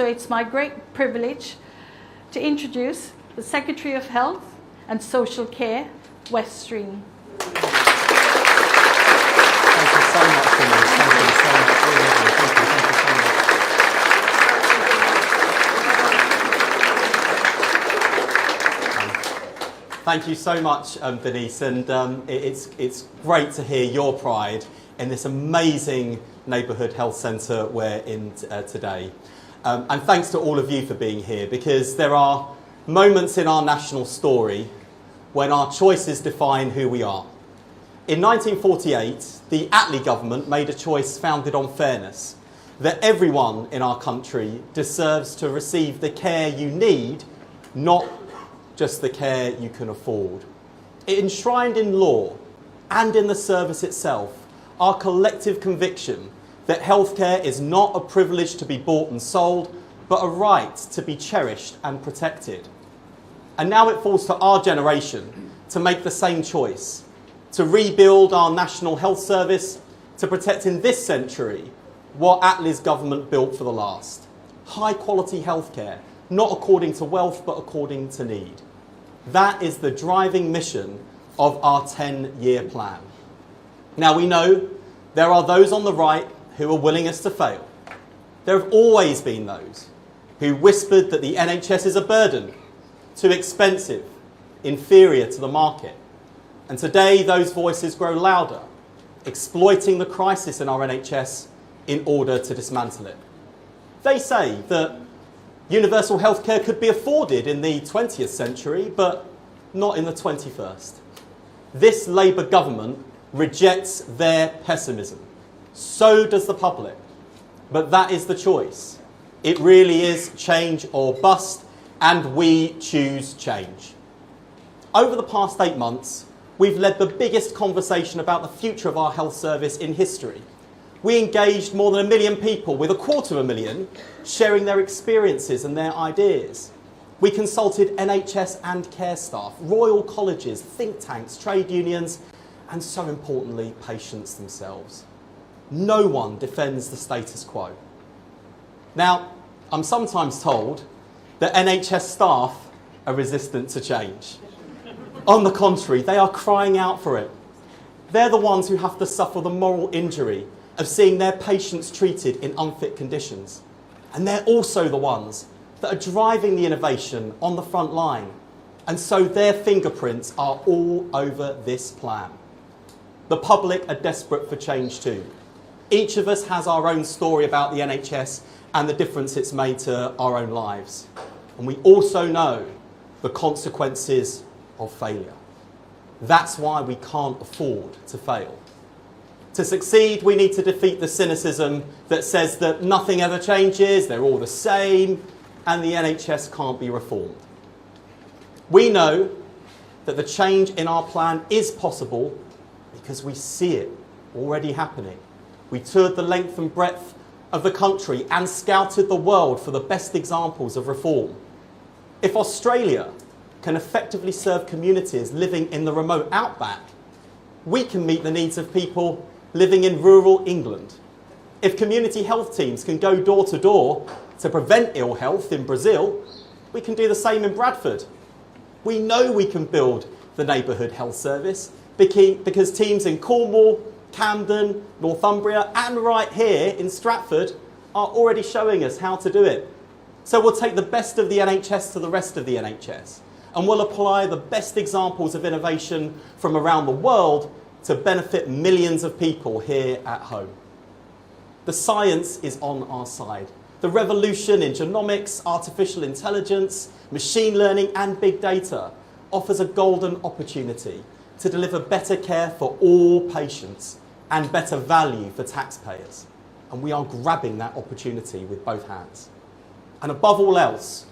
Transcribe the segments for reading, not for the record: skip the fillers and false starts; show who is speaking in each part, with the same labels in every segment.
Speaker 1: So it's my great privilege to introduce the Secretary of Health and Social Care, West Stream.
Speaker 2: Thank you so much, Denise. Thank you so much. Really lovely. Thank you so much. Thank you so much, Denise, and it's great to hear your pride in this amazing neighbourhood health centre we're in today. And thanks to all of you for being here, because there are moments in our national story when our choices define who we are. In 1948, the Attlee government made a choice founded on fairness, that everyone in our country deserves to receive the care you need, not just the care you can afford. It enshrined in law and in the service itself our collective conviction that healthcare is not a privilege to be bought and sold, but a right to be cherished and protected. And now it falls to our generation to make the same choice, to rebuild our national health service, to protect in this century what Attlee's government built for the last. High quality healthcare, not according to wealth, but according to need. That is the driving mission of our 10-year plan. Now we know there are those on the right who are willing us to fail. There have always been those who whispered that the NHS is a burden, too expensive, inferior to the market. And today those voices grow louder, exploiting the crisis in our NHS in order to dismantle it. They say that universal healthcare could be afforded in the 20th century, but not in the 21st. This Labour government rejects their pessimism. So does the public. But that is the choice. It really is change or bust, and we choose change. Over the past 8 months, we've led the biggest conversation about the future of our health service in history. We engaged more than 1 million people, with 250,000 sharing their experiences and their ideas. We consulted NHS and care staff, royal colleges, think tanks, trade unions, and so importantly, patients themselves. No one defends the status quo. Now, I'm sometimes told that NHS staff are resistant to change. On the contrary, they are crying out for it. They're the ones who have to suffer the moral injury of seeing their patients treated in unfit conditions. And they're also the ones that are driving the innovation on the front line. And so their fingerprints are all over this plan. The public are desperate for change too. Each of us has our own story about the NHS and the difference it's made to our own lives. And we also know the consequences of failure. That's why we can't afford to fail. To succeed, we need to defeat the cynicism that says that nothing ever changes, they're all the same, and the NHS can't be reformed. We know that the change in our plan is possible because we see it already happening. We toured the length and breadth of the country and scouted the world for the best examples of reform. If Australia can effectively serve communities living in the remote outback, we can meet the needs of people living in rural England. If community health teams can go door to door to prevent ill health in Brazil, we can do the same in Bradford. We know we can build the neighbourhood health service because teams in Cornwall, Camden, Northumbria, and right here in Stratford are already showing us how to do it. So we'll take the best of the NHS to the rest of the NHS, and we'll apply the best examples of innovation from around the world to benefit millions of people here at home. The science is on our side. The revolution in genomics, artificial intelligence, machine learning, and big data offers a golden opportunity to deliver better care for all patients and better value for taxpayers. And we are grabbing that opportunity with both hands. And above all else,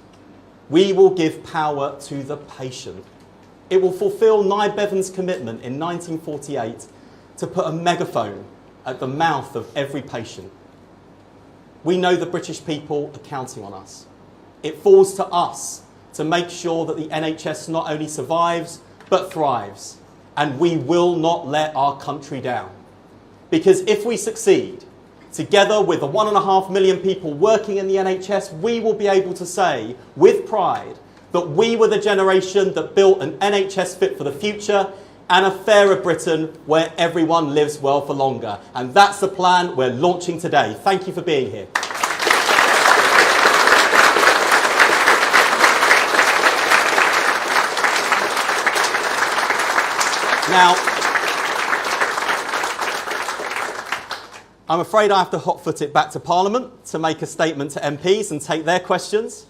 Speaker 2: we will give power to the patient. It will fulfil Nye Bevan's commitment in 1948 to put a megaphone at the mouth of every patient. We know the British people are counting on us. It falls to us to make sure that the NHS not only survives, but thrives. And we will not let our country down. Because if we succeed, Together with the 1.5 million people working in the NHS, we will be able to say with pride that we were the generation that built an NHS fit for the future and a fairer Britain where everyone lives well for longer. And that's the plan we're launching today. Thank you for being here. Now, I'm afraid I have to hot-foot it back to Parliament to make a statement to MPs and take their questions.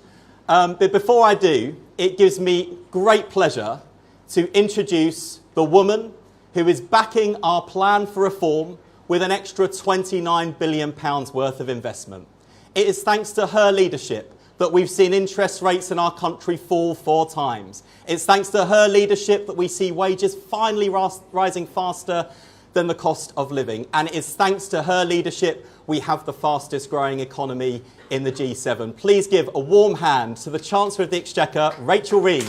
Speaker 2: But before I do, it gives me great pleasure to introduce the woman who is backing our plan for reform with an extra £29 billion worth of investment. It is thanks to her leadership that we've seen interest rates in our country fall 4 times. It's thanks to her leadership that we see wages finally rising faster than the cost of living. And it's thanks to her leadership we have the fastest growing economy in the G7. Please give a warm hand to the Chancellor of the Exchequer, Rachel Reeves.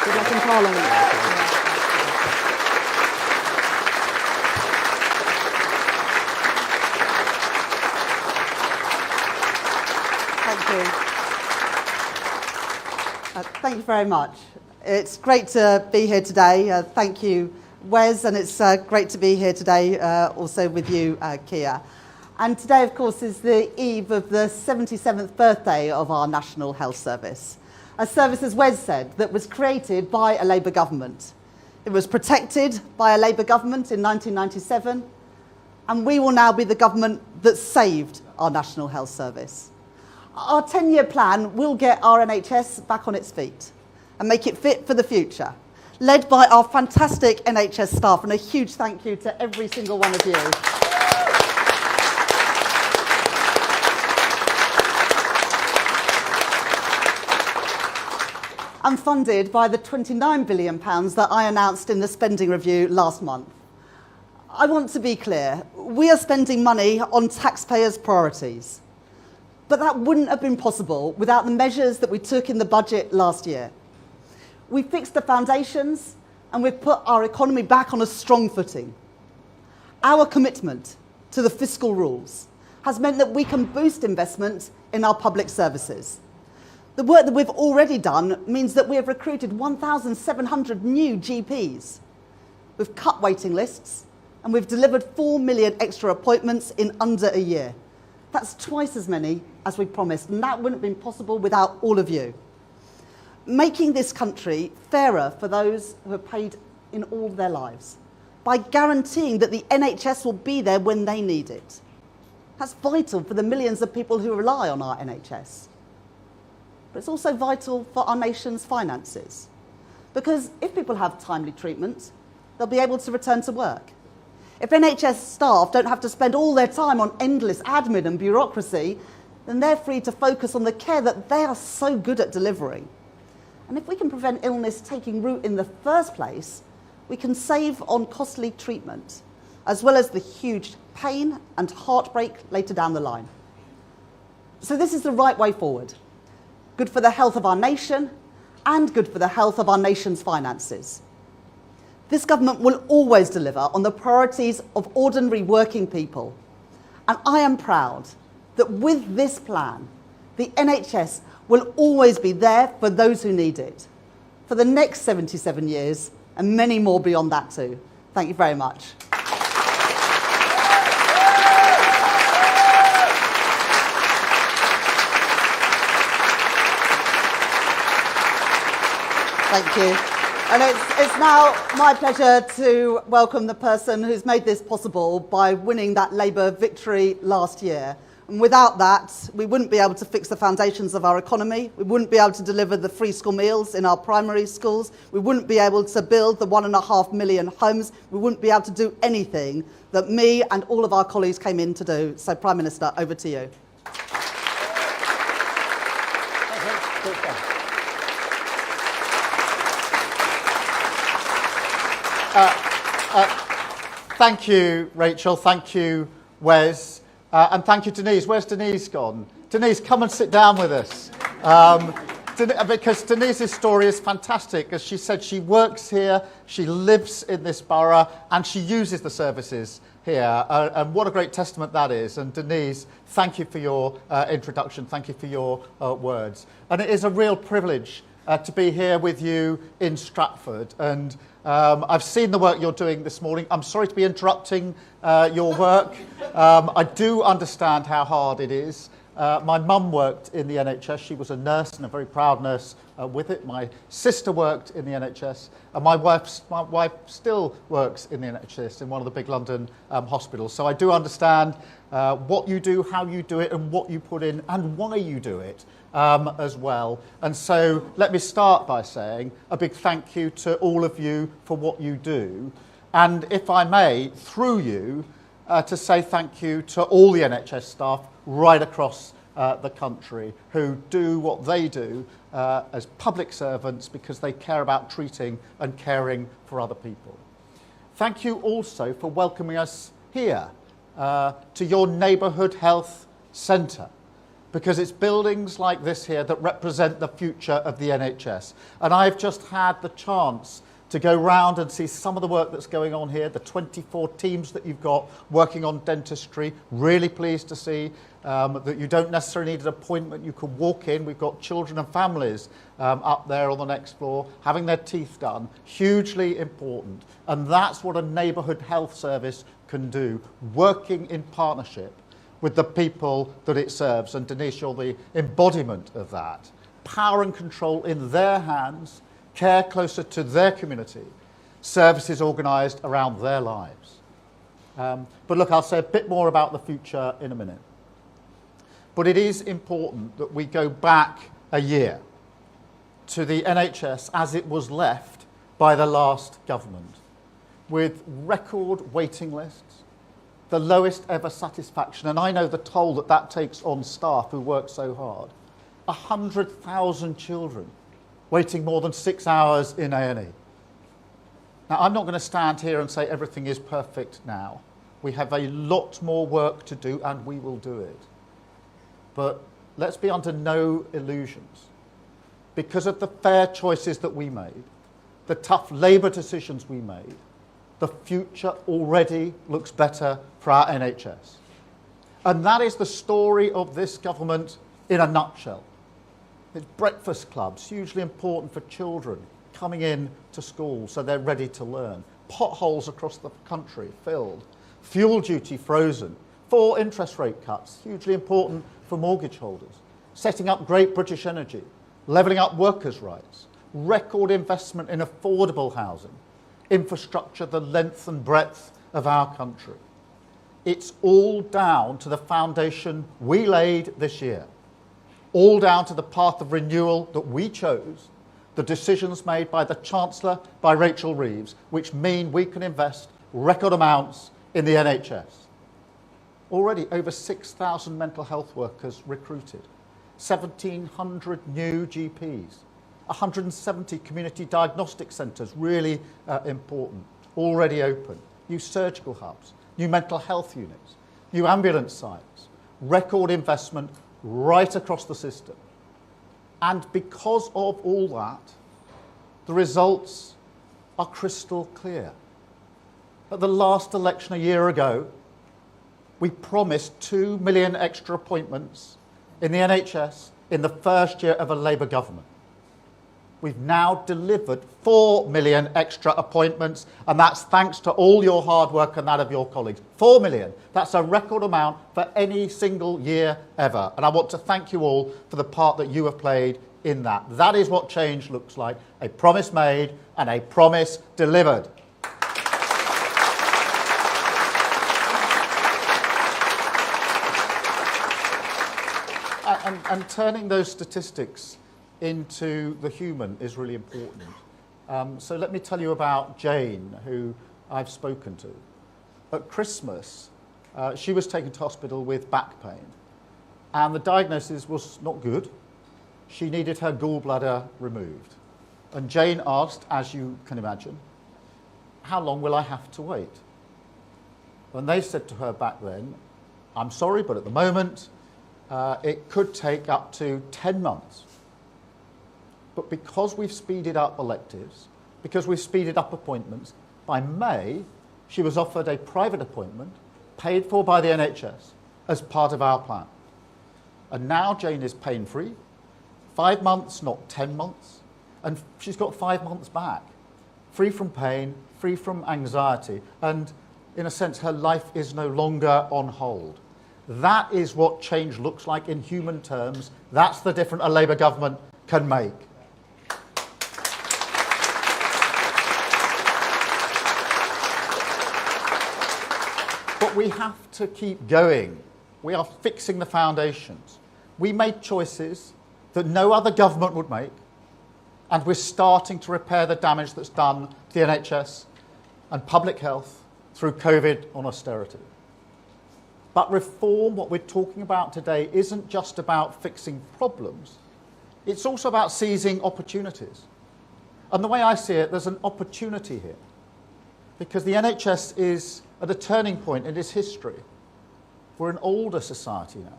Speaker 3: Good luck in Parliament. Thank you. Thank you very much. It's great to be here today. Thank you, Wes, and it's great to be here today also with you, Keir. And today, of course, is the eve of the 77th birthday of our National Health Service. A service, as Wes said, that was created by a Labour government. It was protected by a Labour government in 1997, and we will now be the government that saved our National Health Service. Our 10-year plan will get our NHS back on its feet and make it fit for the future, led by our fantastic NHS staff, and a huge thank you to every single one of you. And funded by the £29 billion that I announced in the spending review last month. I want to be clear, we are spending money on taxpayers' priorities. But that wouldn't have been possible without the measures that we took in the budget last year. We fixed the foundations and we've put our economy back on a strong footing. Our commitment to the fiscal rules has meant that we can boost investment in our public services. The work that we've already done means that we have recruited 1,700 new GPs. We've cut waiting lists and we've delivered 4 million extra appointments in under a year. That's twice as many as we promised, and that wouldn't have been possible without all of you. Making this country fairer for those who have paid in all their lives by guaranteeing that the NHS will be there when they need it. That's vital for the millions of people who rely on our NHS. But it's also vital for our nation's finances. Because if people have timely treatment, they'll be able to return to work. If NHS staff don't have to spend all their time on endless admin and bureaucracy, then they're free to focus on the care that they are so good at delivering. And if we can prevent illness taking root in the first place, we can save on costly treatment, as well as the huge pain and heartbreak later down the line. So this is the right way forward. Good for the health of our nation and good for the health of our nation's finances. This government will always deliver on the priorities of ordinary working people. And I am proud that with this plan, the NHS will always be there for those who need it, for the next 77 years and many more beyond that too. Thank you very much. Thank you. And it's now my pleasure to welcome the person who's made this possible by winning that Labour victory last year. And without that, we wouldn't be able to fix the foundations of our economy. We wouldn't be able to deliver the free school meals in our primary schools. We wouldn't be able to build the 1.5 million homes. We wouldn't be able to do anything that me and all of our colleagues came in to do. So, Prime Minister, over to you.
Speaker 4: Thank you, Rachel. Thank you, Wes. And thank you, Denise. Where's Denise gone? Denise, come and sit down with us. because Denise's story is fantastic. As she said, she works here, she lives in this borough, and she uses the services here. And what a great testament that is. And Denise, thank you for your introduction. Thank you for your words. And it is a real privilege to be here with you in Stratford. And I've seen the work you're doing this morning. I'm sorry to be interrupting your work. I do understand how hard it is. My mum worked in the NHS. She was a nurse and a very proud nurse with it. My sister worked in the NHS, and my wife still works in the NHS in one of the big London hospitals. So I do understand what you do, how you do it, and what you put in, and why you do it as well. And so let me start by saying a big thank you to all of you for what you do. And if I may, through you, to say thank you to all the NHS staff right across the country who do what they do as public servants because they care about treating and caring for other people. Thank you also for welcoming us here to your neighbourhood health centre, because it's buildings like this here that represent the future of the NHS. And I've just had the chance to go round and see some of the work that's going on here, the 24 teams that you've got working on dentistry. Really pleased to see that you don't necessarily need an appointment. You can walk in. We've got children and families up there on the next floor having their teeth done. Hugely important. And that's what a neighbourhood health service can do, working in partnership with the people that it serves. And Denise, you're the embodiment of that. Power and control in their hands, care closer to their community, services organised around their lives. But look, I'll say a bit more about the future in a minute. But it is important that we go back a year to the NHS as it was left by the last government, with record waiting lists, the lowest ever satisfaction, and I know the toll that that takes on staff who work so hard. 100,000 children waiting more than 6 hours in A&E. Now, I'm not going to stand here and say everything is perfect now. We have a lot more work to do, and we will do it. But let's be under no illusions. Because of the fair choices that we made, the tough Labour decisions we made, the future already looks better for our NHS. And that is the story of this government in a nutshell. It's breakfast clubs, hugely important for children coming in to school so they're ready to learn. Potholes across the country filled. Fuel duty frozen. 4 interest rate cuts, hugely important for mortgage holders. Setting up Great British Energy. Levelling up workers' rights. Record investment in affordable housing. Infrastructure the length and breadth of our country. It's all down to the foundation we laid this year. All down to the path of renewal that we chose, the decisions made by the Chancellor, by Rachel Reeves, which mean we can invest record amounts in the NHS. Already over 6,000 mental health workers recruited, 1,700 new GPs, 170 community diagnostic centres, really important, already open, new surgical hubs, new mental health units, new ambulance sites, record investment right across the system. And because of all that, the results are crystal clear. At the last election a year ago, we promised 2 million extra appointments in the NHS in the first year of a Labour government. We've now delivered 4 million extra appointments, and that's thanks to all your hard work and that of your colleagues. 4 million. That's a record amount for any single year ever. And I want to thank you all for the part that you have played in that. That is what change looks like. A promise made and a promise delivered. And turning those statistics into the human is really important. So let me tell you about Jane, who I've spoken to. At Christmas, she was taken to hospital with back pain, and the diagnosis was not good. She needed her gallbladder removed. And Jane asked, as you can imagine, how long will I have to wait? And they said to her back then, I'm sorry, but at the moment, it could take up to 10 months. But because we've speeded up electives, because we've speeded up appointments, by May, she was offered a private appointment paid for by the NHS as part of our plan. And now Jane is pain-free, 5 months, not 10 months, and she's got 5 months back, free from pain, free from anxiety, and in a sense, her life is no longer on hold. That is what change looks like in human terms. That's the difference a Labour government can make. But we have to keep going. We are fixing the foundations. We made choices that no other government would make, and we're starting to repair the damage that's done to the NHS and public health through COVID on austerity. But reform, what we're talking about today, isn't just about fixing problems. It's also about seizing opportunities. And the way I see it, there's an opportunity here. Because the NHS is at a turning point in its history. We're an older society now.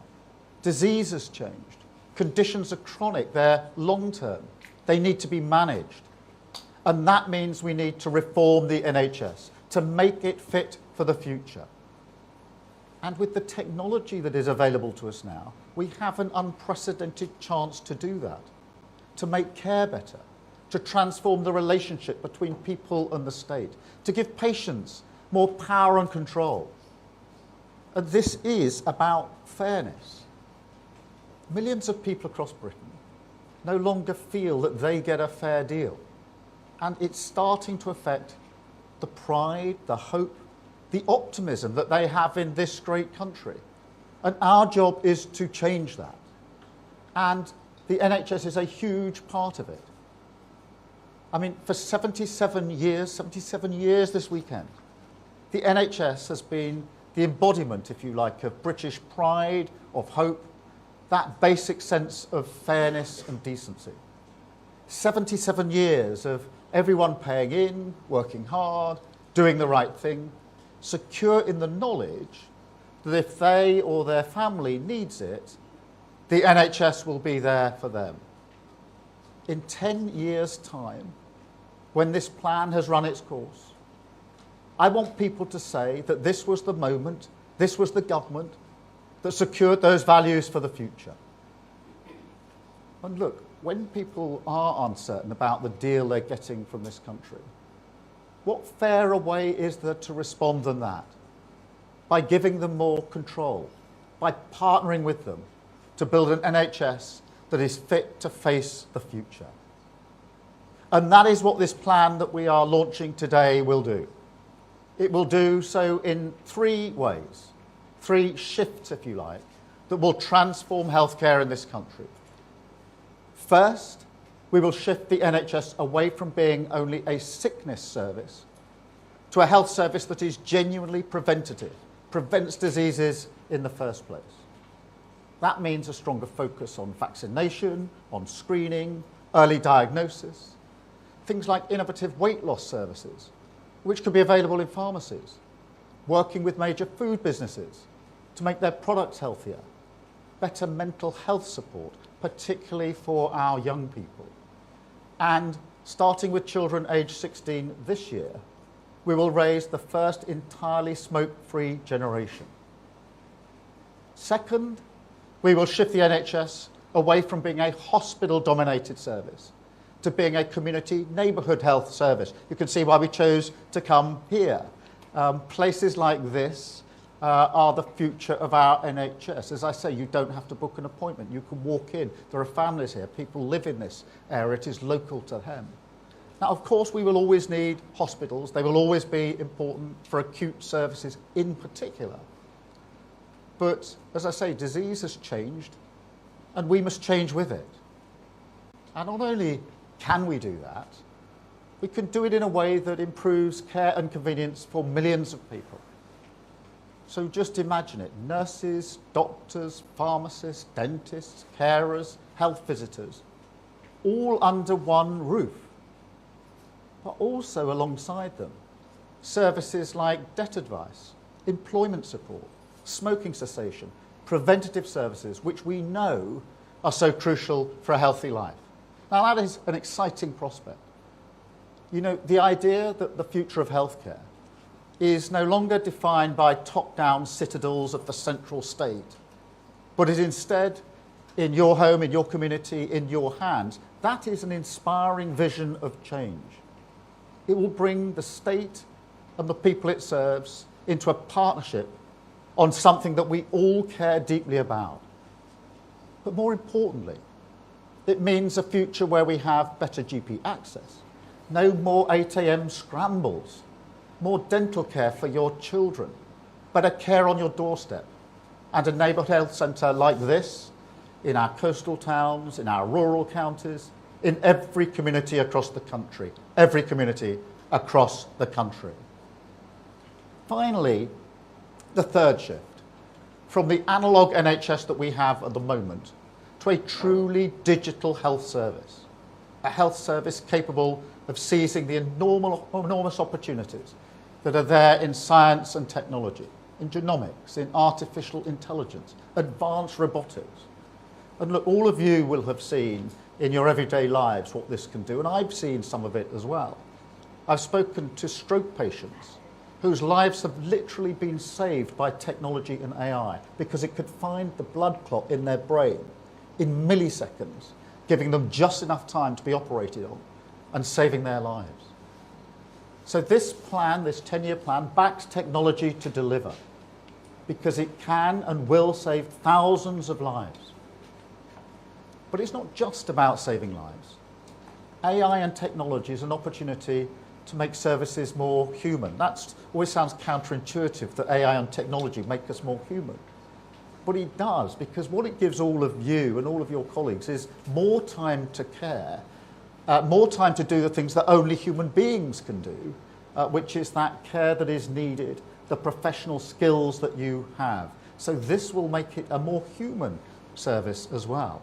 Speaker 4: Disease has changed. Conditions are chronic. They're long-term. They need to be managed. And that means we need to reform the NHS to make it fit for the future. And with the technology that is available to us now, we have an unprecedented chance to do that, to make care better, to transform the relationship between people and the state, to give patients more power and control. And this is about fairness. Millions of people across Britain no longer feel that they get a fair deal. And it's starting to affect the pride, the hope, the optimism that they have in this great country. And our job is to change that. And the NHS is a huge part of it. I mean, for 77 years this weekend, the NHS has been the embodiment, if you like, of British pride, of hope, that basic sense of fairness and decency. 77 years of everyone paying in, working hard, doing the right thing, secure in the knowledge that if they or their family needs it, the NHS will be there for them. In 10 years' time, when this plan has run its course, I want people to say that this was the moment, this was the government that secured those values for the future. And look, when people are uncertain about the deal they're getting from this country, what fairer way is there to respond than that? By giving them more control, by partnering with them to build an NHS that is fit to face the future. And that is what this plan that we are launching today will do. It will do so in 3 ways, 3 shifts, if you like, that will transform healthcare in this country. First, we will shift the NHS away from being only a sickness service to a health service that is genuinely preventative, prevents diseases in the first place. That means a stronger focus on vaccination, on screening, early diagnosis, things like innovative weight loss services, which could be available in pharmacies, working with major food businesses to make their products healthier, better mental health support, particularly for our young people. And starting with children aged 16 this year, we will raise the first entirely smoke-free generation. Second, we will shift the NHS away from being a hospital-dominated service to being a community neighbourhood health service. You can see why we chose to come here. Places like this are the future of our NHS. As I say, you don't have to book an appointment. You can walk in. There are families here. People live in this area. It is local to them. Now, of course, we will always need hospitals. They will always be important for acute services in particular. But, as I say, disease has changed, and we must change with it. And not only can we do that, we can do it in a way that improves care and convenience for millions of people. So just imagine it, nurses, doctors, pharmacists, dentists, carers, health visitors, all under one roof. But also alongside them, services like debt advice, employment support, smoking cessation, preventative services, which we know are so crucial for a healthy life. Now that is an exciting prospect. You know, the idea that the future of healthcare is no longer defined by top-down citadels of the central state, but is instead in your home, in your community, in your hands. That is an inspiring vision of change. It will bring the state and the people it serves into a partnership on something that we all care deeply about. But more importantly, it means a future where we have better GP access, no more 8 a.m. scrambles, more dental care for your children, better care on your doorstep, and a neighbourhood health centre like this in our coastal towns, in our rural counties, in every community across the country. Every community across the country. Finally, the third shift, from the analogue NHS that we have at the moment to a truly digital health service, a health service capable of seizing the enormous opportunities that are there in science and technology, in genomics, in artificial intelligence, advanced robotics. And look, all of you will have seen in your everyday lives what this can do, and I've seen some of it as well. I've spoken to stroke patients whose lives have literally been saved by technology and AI because it could find the blood clot in their brain in milliseconds, giving them just enough time to be operated on and saving their lives. So this plan, this 10-year plan, backs technology to deliver because it can and will save thousands of lives. But it's not just about saving lives. AI and technology is an opportunity to make services more human. That always sounds counterintuitive that AI and technology make us more human. But it does, because what it gives all of you and all of your colleagues is more time to care, more time to do the things that only human beings can do, which is that care that is needed, the professional skills that you have. So this will make it a more human service as well.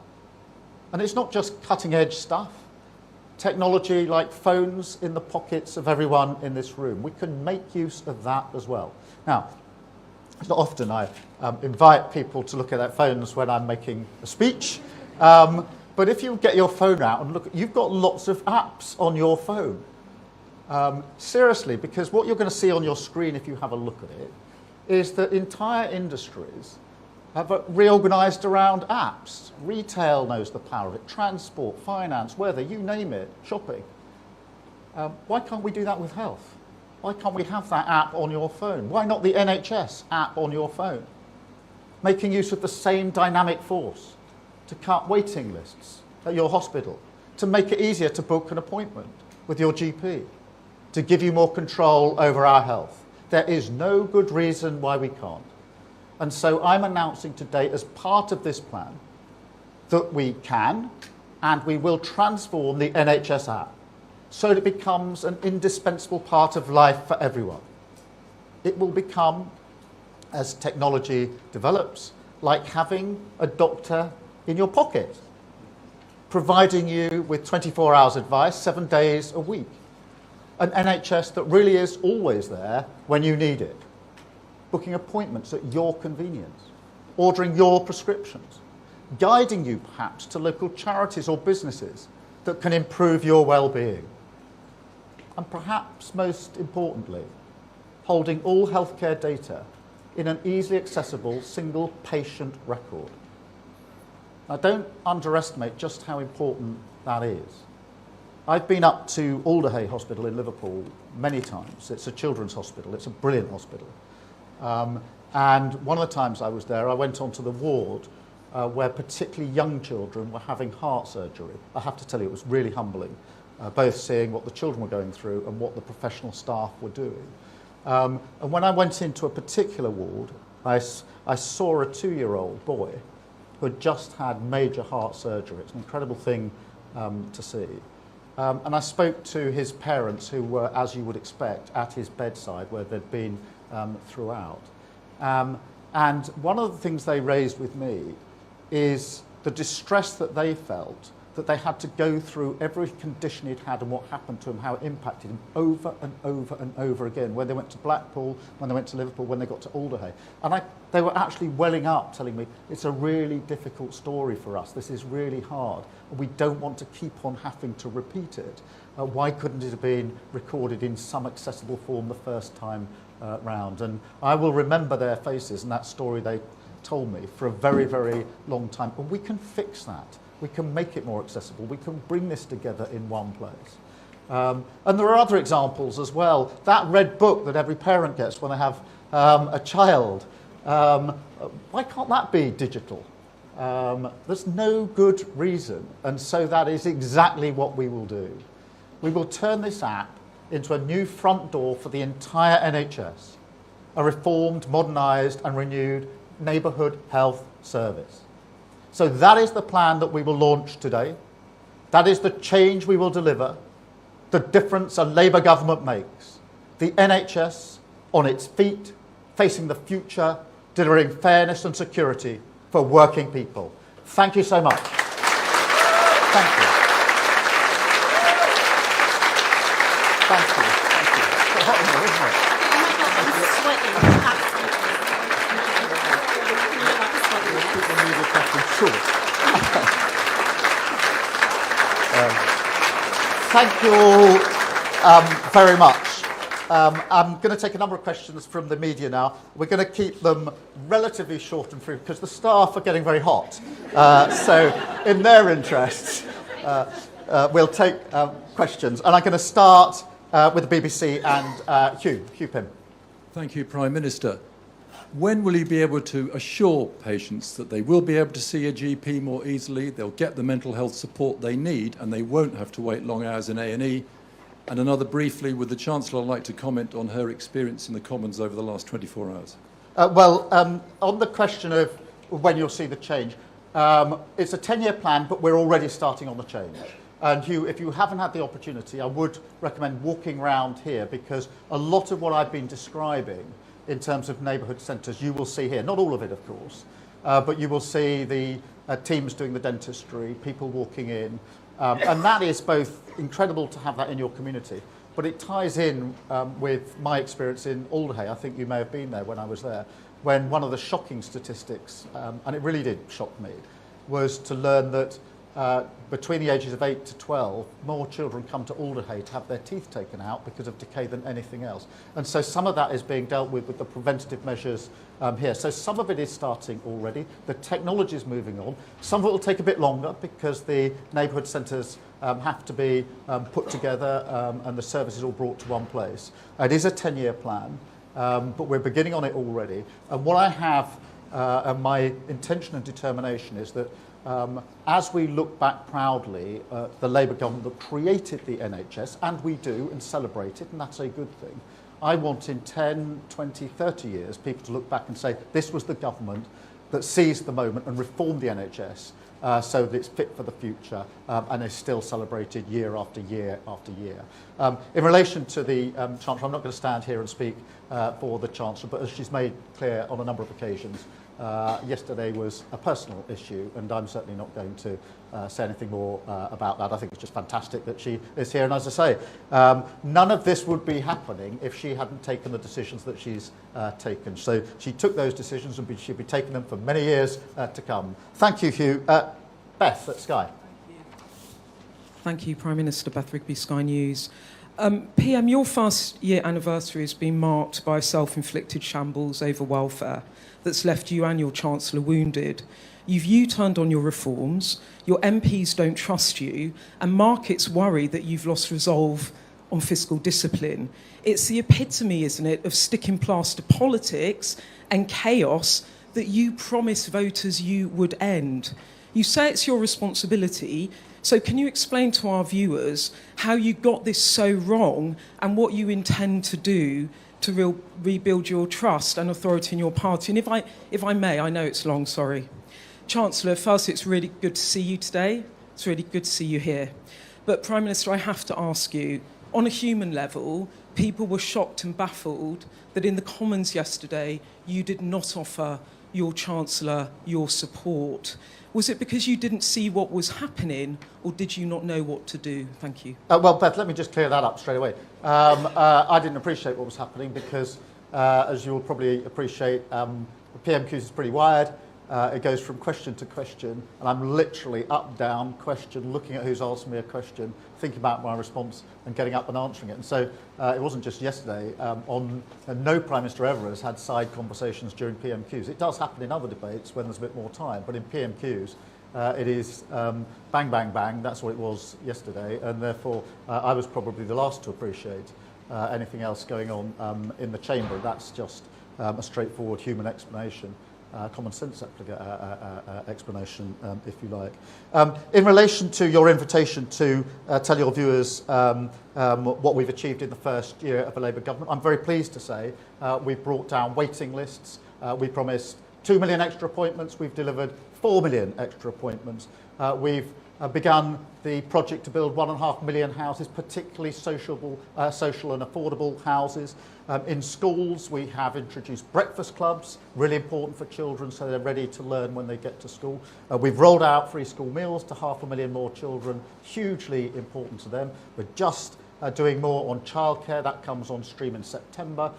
Speaker 4: And it's not just cutting-edge stuff. Technology like phones in the pockets of everyone in this room. We can make use of that as well. Now, it's not often I invite people to look at their phones when I'm making a speech, but if you get your phone out and look, you've got lots of apps on your phone. Seriously, because what you're going to see on your screen if you have a look at it is that entire industries have reorganised around apps. Retail knows the power of it, transport, finance, weather, you name it, shopping. Why can't we do that with health? Why can't we have that app on your phone? Why not the NHS app on your phone? Making use of the same dynamic force to cut waiting lists at your hospital, to make it easier to book an appointment with your GP, to give you more control over our health. There is no good reason why we can't. And so I'm announcing today, as part of this plan, that we can and we will transform the NHS app so that it becomes an indispensable part of life for everyone. It will become, as technology develops, like having a doctor in your pocket, providing you with 24 hours advice, 7 days a week. An NHS that really is always there when you need it. Booking appointments at your convenience, ordering your prescriptions, guiding you perhaps to local charities or businesses that can improve your well-being. And perhaps most importantly, holding all healthcare data in an easily accessible single patient record. Now don't underestimate just how important that is. I've been up to Alderhay Hospital in Liverpool many times. It's a children's hospital, it's a brilliant hospital. And one of the times I was there, I went onto the ward where particularly young children were having heart surgery. I have to tell you, it was really humbling, both seeing what the children were going through and what the professional staff were doing. And when I went into a particular ward, I saw a 2-year-old boy who had just had major heart surgery. It's an incredible thing to see. And I spoke to his parents who were, as you would expect, at his bedside where they'd been throughout. And one of the things they raised with me is the distress that they felt that they had to go through every condition he'd had and what happened to him, how it impacted him over and over and over again, when they went to Blackpool, when they went to Liverpool, when they got to Alderhay. And they were actually welling up, telling me, it's a really difficult story for us. This is really hard. And we don't want to keep on having to repeat it. Why couldn't it have been recorded in some accessible form the first time round? And I will remember their faces and that story they told me for a very, very long time. And we can fix that. We can make it more accessible. We can bring this together in one place. And there are other examples as well. That red book that every parent gets when they have a child, why can't that be digital? There's no good reason. And so that is exactly what we will do. We will turn this app into a new front door for the entire NHS, a reformed, modernised and renewed neighbourhood health service. So that is the plan that we will launch today. That is the change we will deliver, the difference a Labour government makes. The NHS on its feet, facing the future, delivering fairness and security for working people. Thank you so much. Thank you. Thank you. Thank you. It's hot in here, isn't it?
Speaker 1: I'm sweating.
Speaker 4: Keep the media question short. Thank you all very much. I'm going to take a number of questions from the media now. We're going to keep them relatively short and free because the staff are getting very hot. So in their interests, we'll take questions. And I'm going to start with the BBC and Hugh Pym.
Speaker 5: Thank you, Prime Minister. When will you be able to assure patients that they will be able to see a GP more easily, they'll get the mental health support they need, and they won't have to wait long hours in A&E? And another briefly, would the Chancellor like to comment on her experience in the Commons over the last 24 hours?
Speaker 4: On the question of when you'll see the change, it's a 10-year plan, but we're already starting on the change. And Hugh, if you haven't had the opportunity, I would recommend walking around here because a lot of what I've been describing in terms of neighbourhood centres, you will see here. Not all of it, of course, but you will see the teams doing the dentistry, people walking in. And that is both incredible to have that in your community, but it ties in with my experience in Alderhay. I think you may have been there when I was there, when one of the shocking statistics, and it really did shock me, was to learn that between the ages of 8 to 12, more children come to Alderhay to have their teeth taken out because of decay than anything else. And so some of that is being dealt with the preventative measures here. So some of it is starting already. The technology is moving on. Some of it will take a bit longer because the neighbourhood centres have to be put together and the services all brought to one place. It is a 10-year plan, but we're beginning on it already. And what I have, and my intention and determination is that as we look back proudly at the Labour government that created the NHS, and we do and celebrate it, and that's a good thing, I want in 10, 20, 30 years people to look back and say this was the government that seized the moment and reformed the NHS so that it's fit for the future and is still celebrated year after year after year. In relation to the Chancellor, I'm not going to stand here and speak for the Chancellor, but as she's made clear on a number of occasions, yesterday was a personal issue, and I'm certainly not going to say anything more about that. I think it's just fantastic that she is here, and as I say, none of this would be happening if she hadn't taken the decisions that she's taken. So she took those decisions, and she'll be taking them for many years to come. Thank you, Hugh. Beth at Sky.
Speaker 6: Thank you, Prime Minister. Beth Rigby, Sky News. PM, your first year anniversary has been marked by a self-inflicted shambles over welfare that's left you and your Chancellor wounded. You've U-turned on your reforms, your MPs don't trust you, and markets worry that you've lost resolve on fiscal discipline. It's the epitome, isn't it, of sticking plaster politics and chaos that you promised voters you would end. You say it's your responsibility, so can you explain to our viewers how you got this so wrong and what you intend to do to rebuild your trust and authority in your party? And if I may, I know it's long, sorry. Chancellor, first, it's really good to see you today. It's really good to see you here. But Prime Minister, I have to ask you, on a human level, people were shocked and baffled that in the Commons yesterday, you did not offer your Chancellor your support? Was it because you didn't see what was happening, or did you not know what to do? Thank you.
Speaker 4: Well, Beth, let me just clear that up straight away. I didn't appreciate what was happening because, as you will probably appreciate, the PMQs is pretty wired. It goes from question to question, and I'm literally up, down, question, looking at who's asking me a question, thinking about my response, and getting up and answering it. And so it wasn't just yesterday. No Prime Minister ever has had side conversations during PMQs. It does happen in other debates when there's a bit more time, but in PMQs, it is bang, bang, bang. That's what it was yesterday, and therefore I was probably the last to appreciate anything else going on in the chamber. That's just a straightforward human explanation. Common sense explanation, if you like. In relation to your invitation to tell your viewers what we've achieved in the first year of a Labour government, I'm very pleased to say we've brought down waiting lists. We promised 2 million extra appointments. We've delivered 4 million extra appointments. We've begun the project to build 1.5 million houses, particularly social and affordable houses. In schools, we have introduced breakfast clubs, really important for children so they're ready to learn when they get to school. We've rolled out free school meals to 500,000 more children, hugely important to them. We're just doing more on childcare. That comes on stream in September.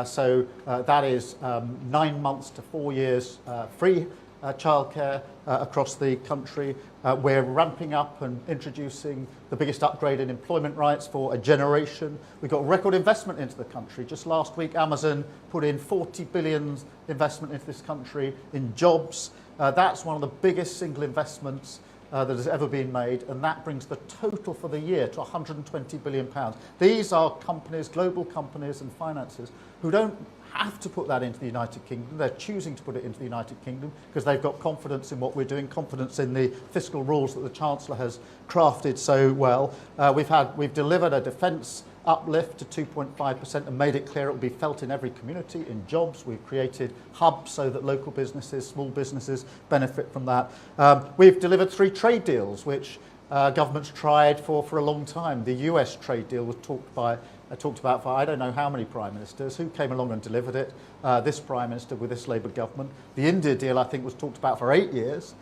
Speaker 4: So that is 9 months to 4 years free childcare across the country. We're ramping up and introducing the biggest upgrade in employment rights for a generation. We've got record investment into the country. Just last week, Amazon put in 40 billion investment into this country in jobs. That's one of the biggest single investments that has ever been made, and that brings the total for the year to £120 billion. These are companies, global companies and finances, who don't have to put that into the United Kingdom. They're choosing to put it into the United Kingdom because they've got confidence in what we're doing, confidence in the fiscal rules that the Chancellor has crafted so well. We've delivered a defence uplift to 2.5% and made it clear it will be felt in every community, in jobs. We've created hubs so that local businesses, small businesses benefit from that. We've delivered 3 trade deals, which governments tried for a long time. The US trade deal was talked about for I don't know how many Prime Ministers. Who came along and delivered it? This Prime Minister with this Labour government. The India deal, I think, was talked about for 8 years.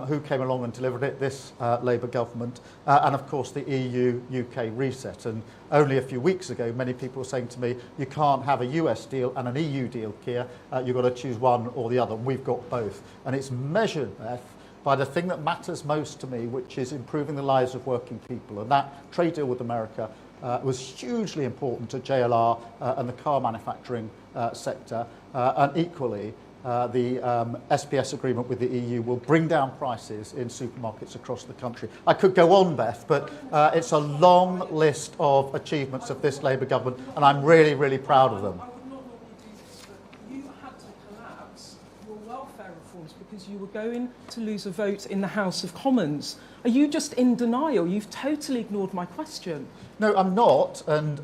Speaker 4: Who came along and delivered it? This Labour government. And of course the EU-UK reset. And only a few weeks ago, many people were saying to me, you can't have a US deal and an EU deal, Keir. You've got to choose one or the other. We've got both. And it's measured, Beth, by the thing that matters most to me, which is improving the lives of working people. And that trade deal with America was hugely important to JLR and the car manufacturing sector. And equally, the SPS agreement with the EU will bring down prices in supermarkets across the country. I could go on, Beth, but it's a long list of achievements of this Labour government, and I'm really, really proud of them.
Speaker 6: I would not normally do this, but you had to collapse your welfare reforms because you were going to lose a vote in the House of Commons. Are you just in denial? You've totally ignored my question.
Speaker 4: No, I'm not, and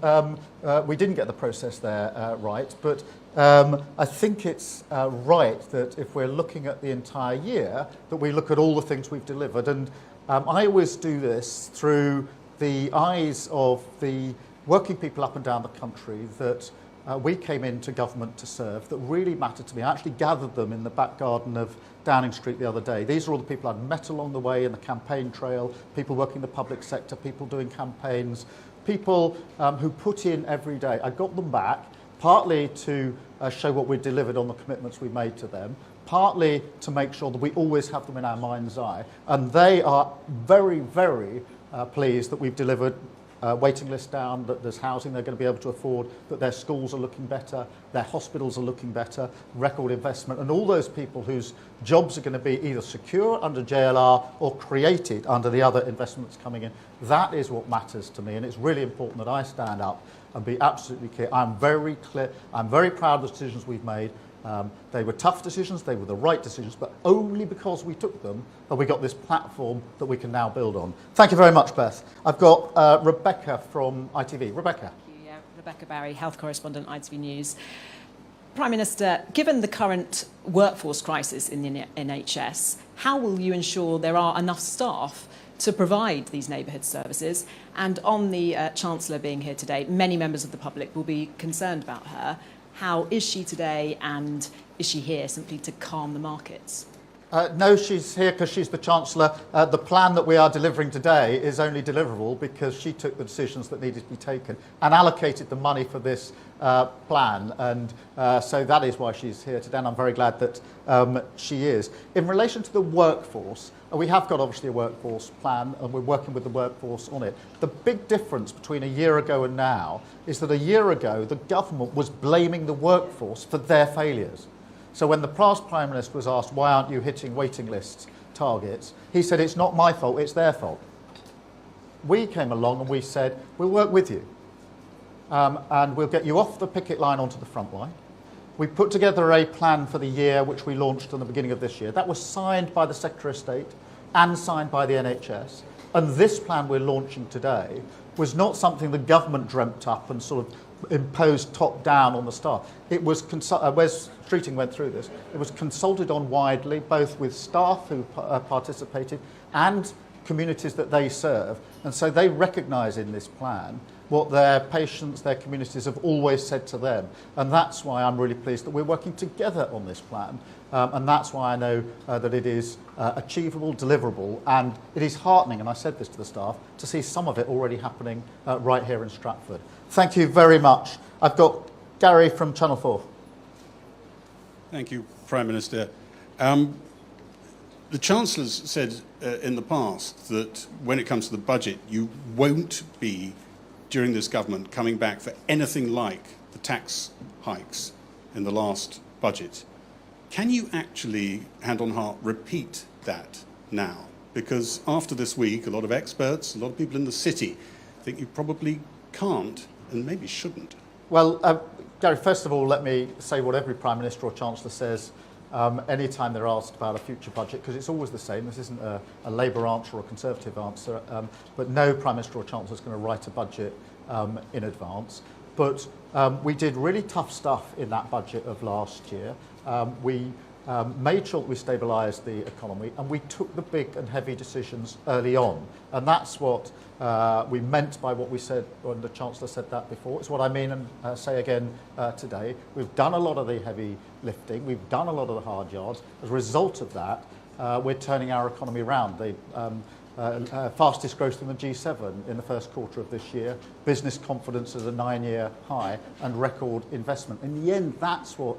Speaker 4: we didn't get the process there right, but I think it's right that if we're looking at the entire year, that we look at all the things we've delivered, and I always do this through the eyes of the working people up and down the country that we came into government to serve, that really mattered to me. I actually gathered them in the back garden of Downing Street the other day. These are all the people I'd met along the way in the campaign trail, people working in the public sector, people doing campaigns, people who put in every day. I got them back, partly to show what we delivered on the commitments we made to them, partly to make sure that we always have them in our mind's eye. And they are very, very pleased that we've delivered waiting lists down, that there's housing they're going to be able to afford, that their schools are looking better, their hospitals are looking better, record investment, and all those people whose jobs are going to be either secure under JLR or created under the other investments coming in. That is what matters to me, and it's really important that I stand up and be absolutely clear. I'm very clear. I'm very proud of the decisions we've made. They were tough decisions, they were the right decisions, but only because we took them have we got this platform that we can now build on. Thank you very much, Beth. I've got Rebecca from ITV. Rebecca.
Speaker 7: Thank you. Yeah, Rebecca Barry, health correspondent, ITV News. Prime Minister, given the current workforce crisis in the NHS, how will you ensure there are enough staff to provide these neighbourhood services? And on the Chancellor being here today, many members of the public will be concerned about her. How is she today, and is she here simply to calm the markets?
Speaker 4: No, she's here because she's the Chancellor. The plan that we are delivering today is only deliverable because she took the decisions that needed to be taken and allocated the money for this plan. And so that is why she's here today, and I'm very glad that she is. In relation to the workforce, we have got obviously a workforce plan, and we're working with the workforce on it. The big difference between a year ago and now is that a year ago, the government was blaming the workforce for their failures. So when the past Prime Minister was asked, why aren't you hitting waiting list targets, he said, it's not my fault, it's their fault. We came along and we said, we'll work with you. And we'll get you off the picket line onto the front line. We put together a plan for the year, which we launched in the beginning of this year. That was signed by the Secretary of State and signed by the NHS. And this plan we're launching today was not something the government dreamt up and sort of imposed top down on the staff. It was, Wes Streeting went through this, it was consulted on widely, both with staff who participated and communities that they serve. And so they recognise in this plan what their patients, their communities have always said to them. And that's why I'm really pleased that we're working together on this plan. And that's why I know that it is achievable, deliverable, and it is heartening, and I said this to the staff, to see some of it already happening right here in Stratford. Thank you very much. I've got Gary from Channel 4.
Speaker 8: Thank you, Prime Minister. The Chancellor's said in the past that when it comes to the budget, you won't be, during this government, coming back for anything like the tax hikes in the last budget. Can you actually, hand on heart, repeat that now? Because after this week, a lot of experts, a lot of people in the city think you probably can't and maybe shouldn't.
Speaker 4: Well, Gary, first of all, let me say what every Prime Minister or Chancellor says anytime they're asked about a future budget, because it's always the same. This isn't a Labour answer or a Conservative answer, but no Prime Minister or Chancellor is going to write a budget in advance. But we did really tough stuff in that budget of last year. We made sure that we stabilised the economy, and we took the big and heavy decisions early on. And that's what we meant by what we said when the Chancellor said that before. It's what I mean and say again today. We've done a lot of the heavy lifting. We've done a lot of the hard yards. As a result of that, we're turning our economy around. The fastest growth in the G7 in the first quarter of this year, business confidence at a 9-year high, and record investment. In the end, that's what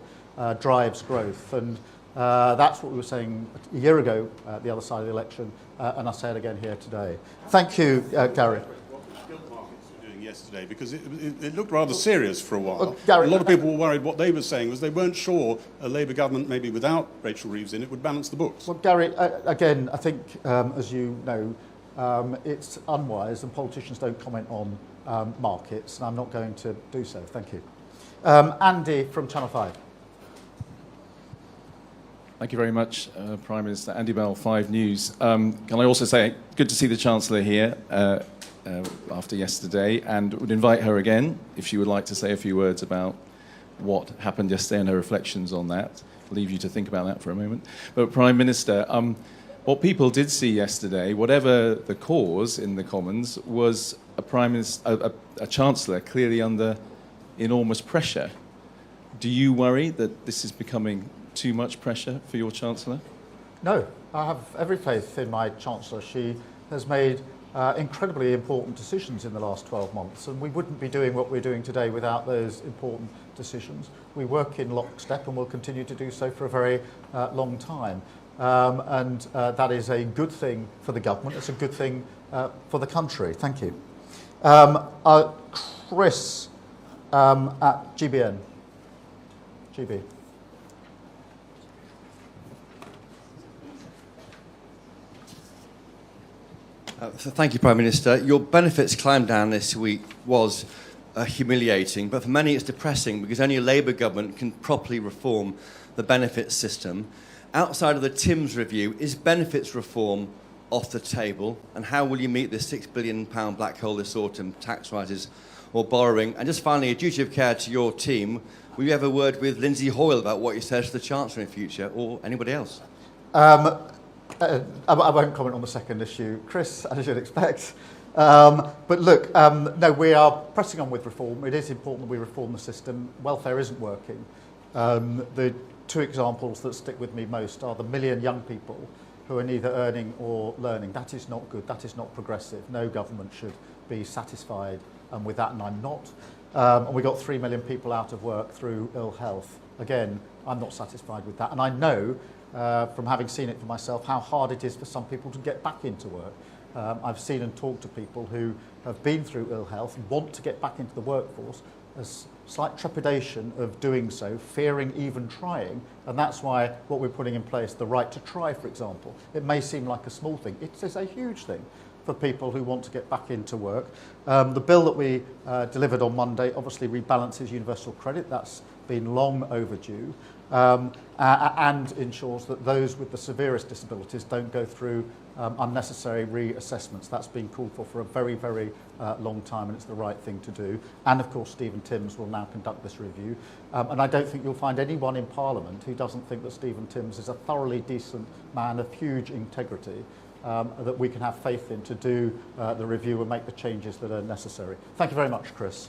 Speaker 4: drives growth, and that's what we were saying a year ago at the other side of the election, and I'll say it again here today. Thank you, Gary.
Speaker 8: What the gilt markets were doing yesterday, because it looked rather serious for a while.
Speaker 4: Well, Gary,
Speaker 8: a lot of people were worried. What they were saying was they weren't sure a Labour government, maybe without Rachel Reeves in it, would balance the books.
Speaker 4: Well, Gary, again, I think, as you know, it's unwise, and politicians don't comment on markets, and I'm not going to do so. Thank you. Andy from Channel 5.
Speaker 9: Thank you very much, Prime Minister. Andy Bell, 5 News. Can I also say, good to see the Chancellor here after yesterday, and would invite her again, if she would like to say a few words about what happened yesterday and her reflections on that. I'll leave you to think about that for a moment. But Prime Minister, what people did see yesterday, whatever the cause in the Commons, was a Chancellor clearly under enormous pressure. Do you worry that this is becoming too much pressure for your Chancellor?
Speaker 4: No, I have every faith in my Chancellor. She has made incredibly important decisions in the last 12 months, and we wouldn't be doing what we're doing today without those important decisions. We work in lockstep and will continue to do so for a very long time. And that is a good thing for the government. It's a good thing for the country. Thank you. Chris at GBN. GB.
Speaker 10: Thank you, Prime Minister. Your benefits climb down this week was humiliating, but for many it's depressing because only a Labour government can properly reform the benefits system. Outside of the Timms review, is benefits reform off the table? And how will you meet the £6 billion black hole this autumn, tax rises or borrowing? And just finally, a duty of care to your team. Will you have a word with Lindsay Hoyle about what he says to the Chancellor in future, or anybody else?
Speaker 4: I won't comment on the second issue, Chris, as you'd expect. But look, no, we are pressing on with reform. It is important that we reform the system. Welfare isn't working. The two examples that stick with me most are the million young people who are neither earning or learning. That is not good. That is not progressive. No government should be satisfied with that, and I'm not. And we got 3 million people out of work through ill health. Again, I'm not satisfied with that. And I know, from having seen it for myself, how hard it is for some people to get back into work. I've seen and talked to people who have been through ill health and want to get back into the workforce. There's slight trepidation of doing so, fearing even trying, and that's why what we're putting in place, the right to try, for example, it may seem like a small thing. It is a huge thing for people who want to get back into work. The bill that we delivered on Monday obviously rebalances universal credit. That's been long overdue, and ensures that those with the severest disabilities don't go through unnecessary reassessments. That's been called for a very, very long time, and it's the right thing to do. And of course, Stephen Timms will now conduct this review. And I don't think you'll find anyone in Parliament who doesn't think that Stephen Timms is a thoroughly decent man of huge integrity, that we can have faith in to do the review and make the changes that are necessary. Thank you very much, Chris.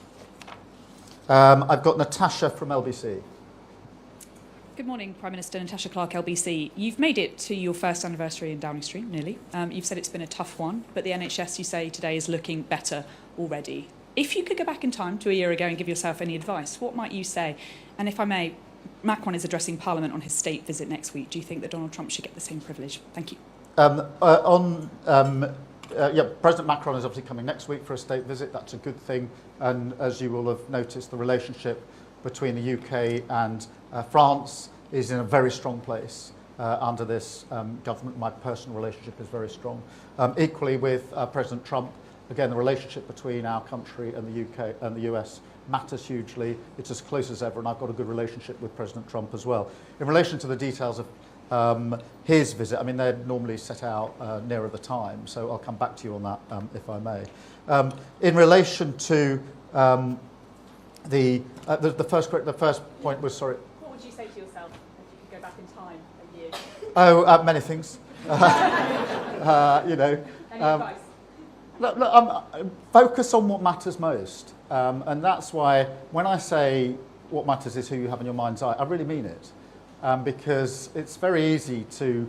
Speaker 4: I've got Natasha from LBC.
Speaker 11: Good morning, Prime Minister. Natasha Clark, LBC. You've made it to your first anniversary in Downing Street, nearly. You've said it's been a tough one, but the NHS, you say today, is looking better already. If you could go back in time to a year ago and give yourself any advice, what might you say? And if I may, Macron is addressing Parliament on his state visit next week. Do you think that Donald Trump should get the same privilege? Thank you.
Speaker 4: President Macron is obviously coming next week for a state visit. That's a good thing. And as you will have noticed, the relationship between the UK and France is in a very strong place under this government. My personal relationship is very strong. Equally with President Trump, again, the relationship between our country and the UK and the US matters hugely. It's as close as ever, and I've got a good relationship with President Trump as well. In relation to the details of his visit, I mean, they're normally set out nearer the time, so I'll come back to you on that if I may. In relation to the first point was, sorry.
Speaker 11: What would you say to yourself if you could go back in time a year?
Speaker 4: Oh, many things.
Speaker 11: Any advice?
Speaker 4: Focus on what matters most. And that's why when I say what matters is who you have in your mind's eye, I really mean it. Because it's very easy to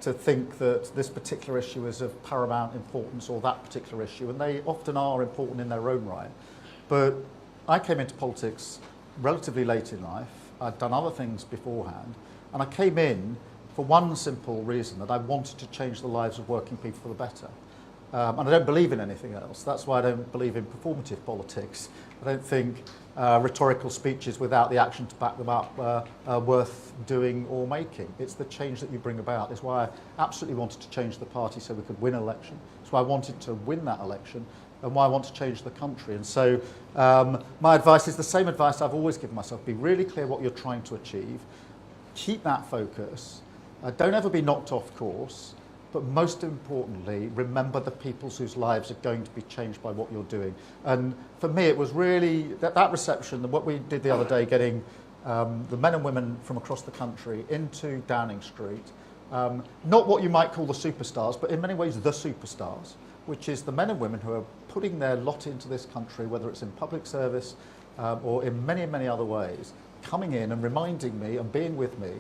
Speaker 4: think that this particular issue is of paramount importance, or that particular issue, and they often are important in their own right. But I came into politics relatively late in life. I'd done other things beforehand, and I came in for one simple reason, that I wanted to change the lives of working people for the better. And I don't believe in anything else. That's why I don't believe in performative politics. I don't think rhetorical speeches without the action to back them up are worth doing or making. It's the change that you bring about. It's why I absolutely wanted to change the party so we could win an election. It's why I wanted to win that election, and why I want to change the country. And so my advice is the same advice I've always given myself. Be really clear what you're trying to achieve. Keep that focus. Don't ever be knocked off course. But most importantly, remember the people whose lives are going to be changed by what you're doing. And for me, it was really that reception, what we did the other day, getting the men and women from across the country into Downing Street, not what you might call the superstars, but in many ways the superstars, which is the men and women who are putting their lot into this country, whether it's in public service or in many, many other ways, coming in and reminding me and being with me,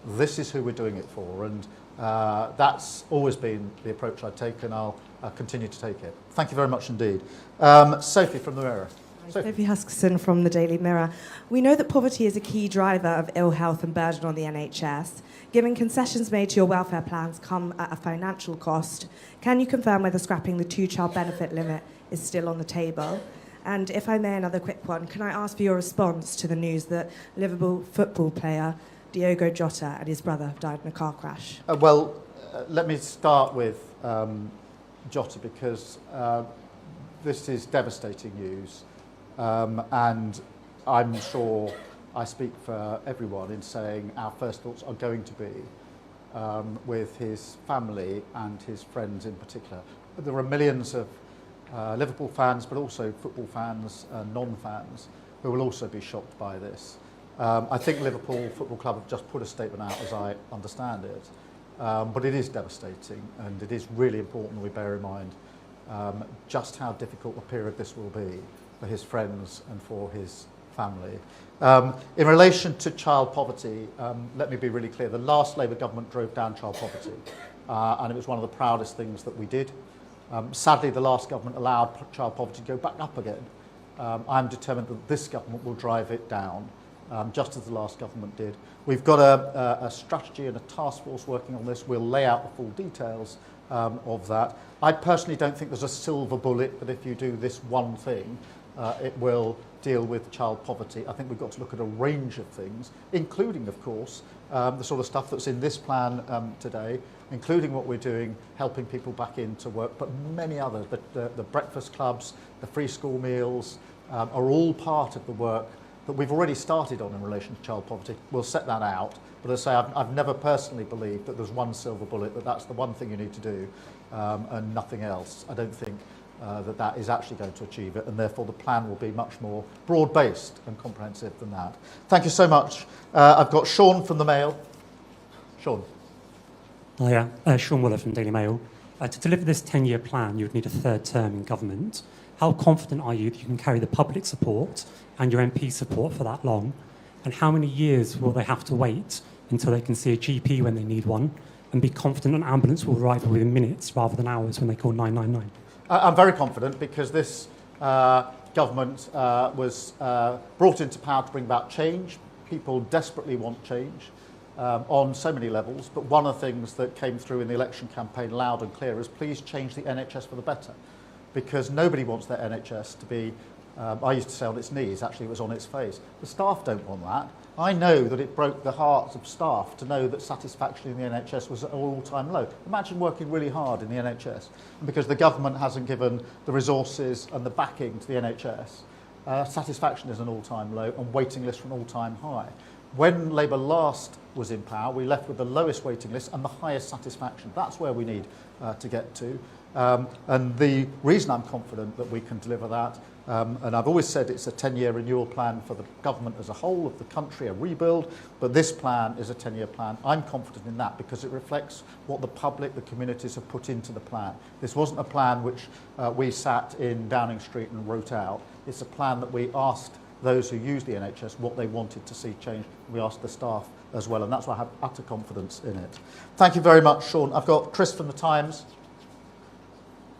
Speaker 4: this is who we're doing it for. And that's always been the approach I've taken. I'll continue to take it. Thank you very much indeed. Sophie from the Mirror.
Speaker 12: Sophie Huskisson from the Daily Mirror. We know that poverty is a key driver of ill health and burden on the NHS. Given concessions made to your welfare plans come at a financial cost, can you confirm whether scrapping the 2-child benefit limit is still on the table? And if I may, another quick one. Can I ask for your response to the news that Liverpool football player Diogo Jota and his brother died in a car crash?
Speaker 4: Let me start with Jota, because this is devastating news. And I'm sure I speak for everyone in saying our first thoughts are going to be with his family and his friends in particular. But there are millions of Liverpool fans, but also football fans, non-fans, who will also be shocked by this. I think Liverpool Football Club have just put a statement out, as I understand it, but it is devastating, and it is really important that we bear in mind just how difficult a period this will be for his friends and for his family. In relation to child poverty, let me be really clear. The last Labour government drove down child poverty, and it was one of the proudest things that we did. Sadly, the last government allowed child poverty to go back up again. I'm determined that this government will drive it down, just as the last government did. We've got a strategy and a task force working on this. We'll lay out the full details of that. I personally don't think there's a silver bullet that if you do this one thing, it will deal with child poverty. I think we've got to look at a range of things, including, of course, the sort of stuff that's in this plan today, including what we're doing, helping people back into work, but many others. The breakfast clubs, the free school meals are all part of the work that we've already started on in relation to child poverty. We'll set that out. But as I say, I've never personally believed that there's one silver bullet, that that's the one thing you need to do and nothing else. I don't think that is actually going to achieve it, and therefore the plan will be much more broad-based and comprehensive than that. Thank you so much. I've got Sean from the Mail. Sean.
Speaker 13: Hiya, Sean Wooler from Daily Mail. To deliver this 10-year plan, you would need a third term in government. How confident are you that you can carry the public support and your MP support for that long? And how many years will they have to wait until they can see a GP when they need one and be confident an ambulance will arrive within minutes rather than hours when they call 999?
Speaker 4: I'm very confident because this government was brought into power to bring about change. People desperately want change on so many levels, but one of the things that came through in the election campaign loud and clear is please change the NHS for the better, because nobody wants their NHS to be, I used to say on its knees, actually it was on its face. The staff don't want that. I know that it broke the hearts of staff to know that satisfaction in the NHS was at an all-time low. Imagine working really hard in the NHS, and because the government hasn't given the resources and the backing to the NHS, satisfaction is an all-time low and waiting lists are an all-time high. When Labour last was in power, we left with the lowest waiting list and the highest satisfaction. That's where we need to get to. And the reason I'm confident that we can deliver that, and I've always said it's a 10-year renewal plan for the government as a whole of the country, a rebuild, but this plan is a 10-year plan. I'm confident in that because it reflects what the public, the communities have put into the plan. This wasn't a plan which we sat in Downing Street and wrote out. It's a plan that we asked those who use the NHS what they wanted to see change. We asked the staff as well, and that's why I have utter confidence in it. Thank you very much, Sean. I've got Chris from The Times.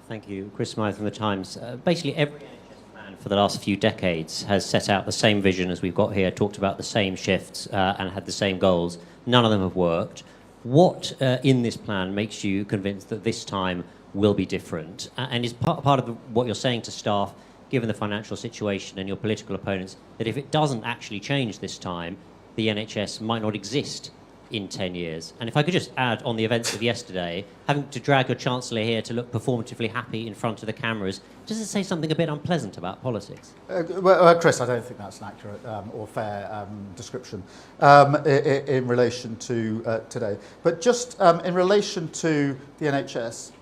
Speaker 14: Thank you. Chris Smythe from The Times. Basically, every NHS plan for the last few decades has set out the same vision as we've got here, talked about the same shifts and had the same goals. None of them have worked. What in this plan makes you convinced that this time will be different? And is part of what you're saying to staff, given the financial situation and your political opponents, that if it doesn't actually change this time, the NHS might not exist in 10 years? And if I could just add on the events of yesterday, having to drag your Chancellor here to look performatively happy in front of the cameras, does it say something a bit unpleasant about politics?
Speaker 4: Well, Chris, I don't think that's an accurate or fair description in relation to today. But just in relation to the NHS,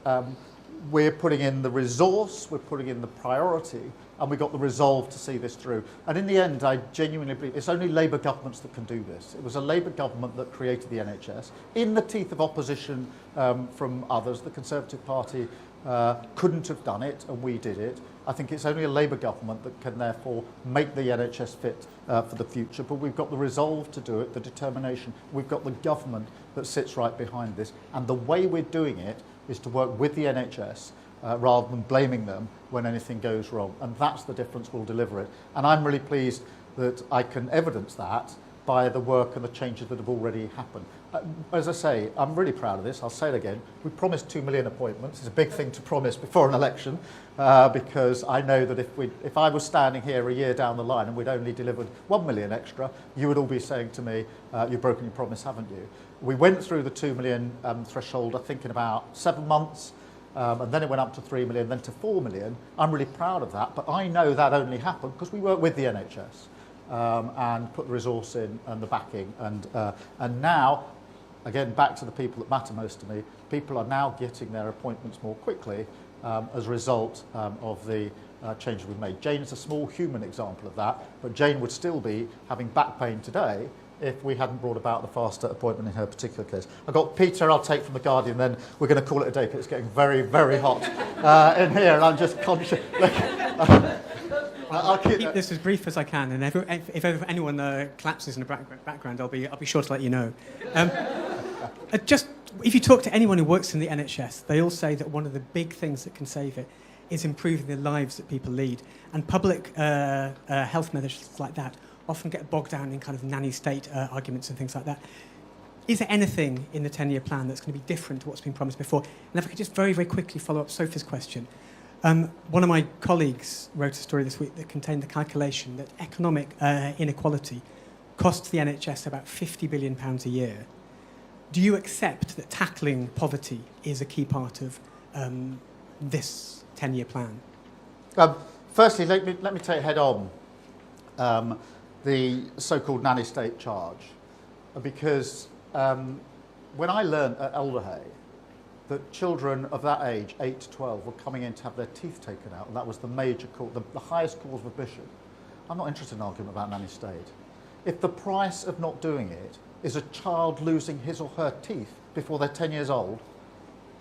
Speaker 4: we're putting in the resource, we're putting in the priority, and we've got the resolve to see this through. And in the end, I genuinely believe it's only Labour governments that can do this. It was a Labour government that created the NHS. In the teeth of opposition from others, the Conservative Party couldn't have done it, and we did it. I think it's only a Labour government that can therefore make the NHS fit for the future. But we've got the resolve to do it, the determination. We've got the government that sits right behind this. And the way we're doing it is to work with the NHS rather than blaming them when anything goes wrong. And that's the difference. We'll deliver it. And I'm really pleased that I can evidence that by the work and the changes that have already happened. As I say, I'm really proud of this. I'll say it again. We promised 2 million appointments. It's a big thing to promise before an election because I know that if I was standing here a year down the line and we'd only delivered 1 million extra, you would all be saying to me, you've broken your promise, haven't you? We went through the 2 million threshold, I think, in about 7 months. And then it went up to 3 million, then to 4 million. I'm really proud of that, but I know that only happened because we worked with the NHS and put the resource in and the backing. And now, again, back to the people that matter most to me, people are now getting their appointments more quickly as a result of the changes we've made. Jane is a small human example of that, but Jane would still be having back pain today if we hadn't brought about the faster appointment in her particular case. I've got Peter, I'll take from The Guardian, then we're going to call it a day because it's getting very, very hot in here, and I'm just conscious. I'll
Speaker 15: keep this as brief as I can, and if ever anyone collapses in the background, I'll be sure to let you know. Just if you talk to anyone who works in the NHS, they all say that one of the big things that can save it is improving the lives that people lead, and public health measures like that often get bogged down in kind of nanny state arguments and things like that. Is there anything in the 10-year plan that's going to be different to what's been promised before? And if I could just very, very quickly follow up Sophie's question. One of my colleagues wrote a story this week that contained the calculation that economic inequality costs the NHS about £50 billion a year. Do you accept that tackling poverty is a key part of this 10-year plan?
Speaker 4: Firstly, let me take head on the so-called nanny state charge, because when I learned at Alderhay that children of that age, 8 to 12, were coming in to have their teeth taken out, and that was the major cause, the highest cause of admission, I'm not interested in an argument about nanny state. If the price of not doing it is a child losing his or her teeth before they're 10 years old,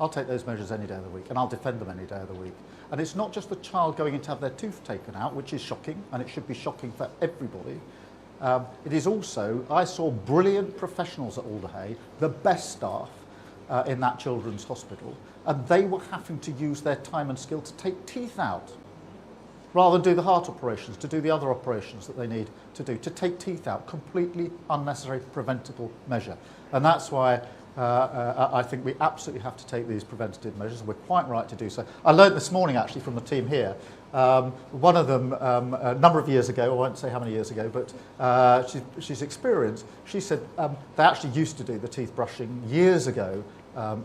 Speaker 4: I'll take those measures any day of the week, and I'll defend them any day of the week. And it's not just the child going in to have their tooth taken out, which is shocking, and it should be shocking for everybody. It is also, I saw brilliant professionals at Alderhay, the best staff in that children's hospital, and they were having to use their time and skill to take teeth out, rather than do the heart operations, to do the other operations that they need to do, to take teeth out, completely unnecessary, preventable measure. And that's why I think we absolutely have to take these preventative measures, and we're quite right to do so. I learned this morning, actually, from the team here, one of them, a number of years ago, I won't say how many years ago, but she's experienced, she said they actually used to do the teeth brushing years ago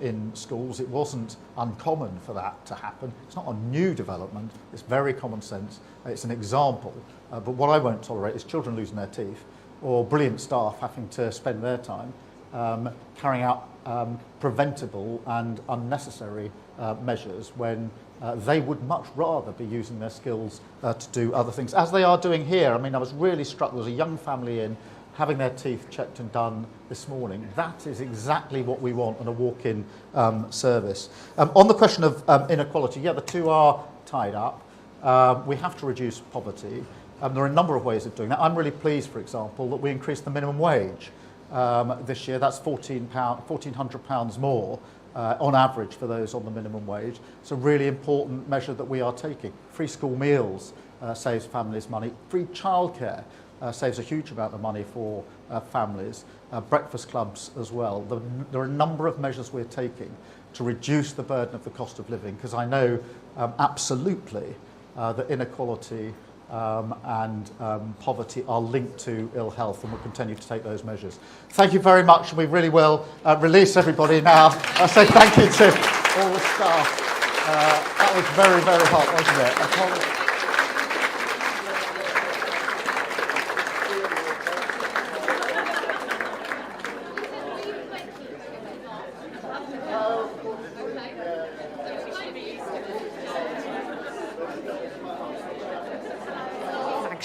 Speaker 4: in schools. It wasn't uncommon for that to happen. It's not a new development, it's very common sense, it's an example. But what I won't tolerate is children losing their teeth, or brilliant staff having to spend their time carrying out preventable and unnecessary measures when they would much rather be using their skills to do other things, as they are doing here. I mean, I was really struck. There was a young family in having their teeth checked and done this morning. That is exactly what we want in a walk-in service. On the question of inequality, yeah, the two are tied up. We have to reduce poverty. There are a number of ways of doing that. I'm really pleased, for example, that we increased the minimum wage this year. That's £1,400 more on average for those on the minimum wage. It's a really important measure that we are taking. Free school meals saves families money. Free childcare saves a huge amount of money for families. Breakfast clubs as well. There are a number of measures we're taking to reduce the burden of the cost of living, because I know absolutely that inequality and poverty are linked to ill health, and we'll continue to take those measures. Thank you very much, and we really will release everybody now. I say thank you to all the staff. That was very, very hot, wasn't it?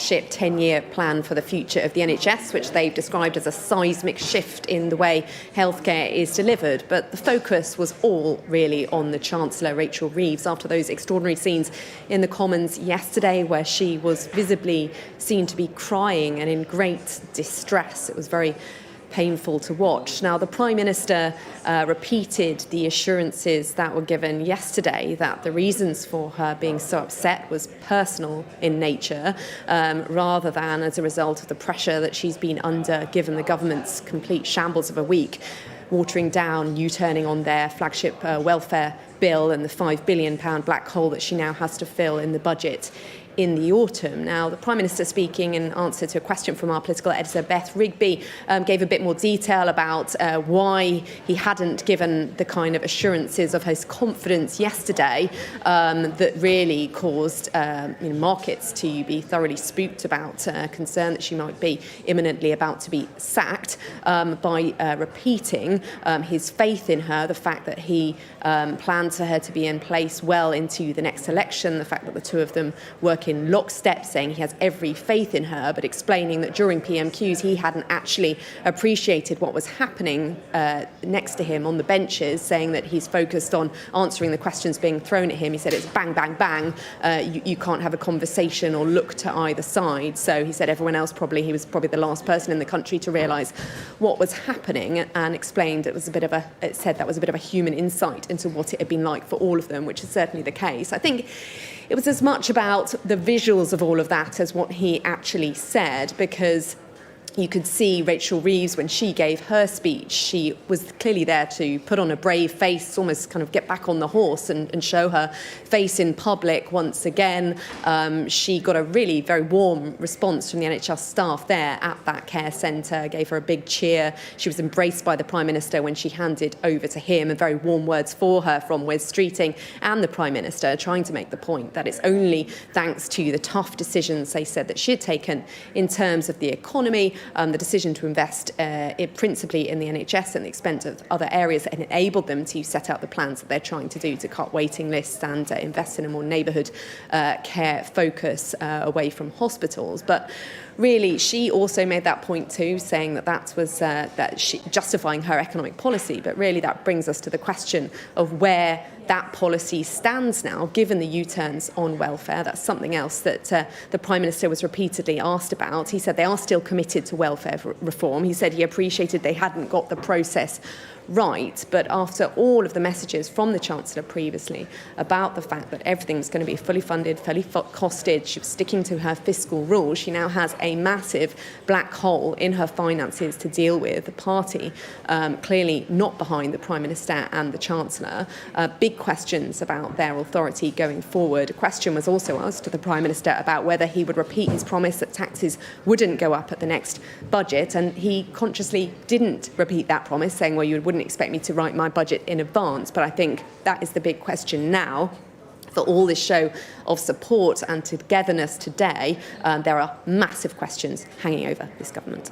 Speaker 16: flagship 10-year plan for the future of the NHS, which they've described as a seismic shift in the way healthcare is delivered. But the focus was all really on the Chancellor, Rachel Reeves, after those extraordinary scenes in the Commons yesterday where she was visibly seen to be crying and in great distress. It was very painful to watch. Now, the Prime Minister repeated the assurances that were given yesterday that the reasons for her being so upset was personal in nature, rather than as a result of the pressure that she's been under given the government's complete shambles of a week, watering down, U-turning on their flagship welfare bill and the £5 billion black hole that she now has to fill in the budget in the autumn. Now, the Prime Minister, speaking in answer to a question from our political editor, Beth Rigby, gave a bit more detail about why he hadn't given the kind of assurances of his confidence yesterday that really caused markets to be thoroughly spooked about concern that she might be imminently about to be sacked, by repeating his faith in her, the fact that he planned for her to be in place well into the next election, the fact that the two of them working in lockstep, saying he has every faith in her, but explaining that during PMQs he hadn't actually appreciated what was happening next to him on the benches, saying that he's focused on answering the questions being thrown at him. He said it's bang, bang, bang. You can't have a conversation or look to either side. So he said everyone else he was probably the last person in the country to realise what was happening, and explained it said that was a bit of a human insight into what it had been like for all of them, which is certainly the case. I think it was as much about the visuals of all of that as what he actually said, because you could see Rachel Reeves, when she gave her speech, she was clearly there to put on a brave face, almost kind of get back on the horse and show her face in public once again. She got a really very warm response from the NHS staff there at that care centre, gave her a big cheer. She was embraced by the Prime Minister when she handed over to him, and very warm words for her from Wes Streeting and the Prime Minister, trying to make the point that it's only thanks to the tough decisions they said that she had taken in terms of the economy, the decision to invest principally in the NHS and the expense of other areas, that enabled them to set out the plans that they're trying to do to cut waiting lists and invest in a more neighbourhood care focus away from hospitals. But really, she also made that point too, saying that was she justifying her economic policy. But really, that brings us to the question of where that policy stands now, given the U-turns on welfare. That's something else that the Prime Minister was repeatedly asked about. He said they are still committed to welfare reform. He said he appreciated they hadn't got the process right, but after all of the messages from the Chancellor previously about the fact that everything was going to be fully funded, fully costed, she was sticking to her fiscal rules, she now has a massive black hole in her finances to deal with. The party clearly not behind the Prime Minister and the Chancellor. Big questions about their authority going forward. A question was also asked to the Prime Minister about whether he would repeat his promise that taxes wouldn't go up at the next budget, and he consciously didn't repeat that promise, saying, well, you wouldn't expect me to write my budget in advance. But I think that is the big question now. For all this show of support and togetherness today, there are massive questions hanging over this government.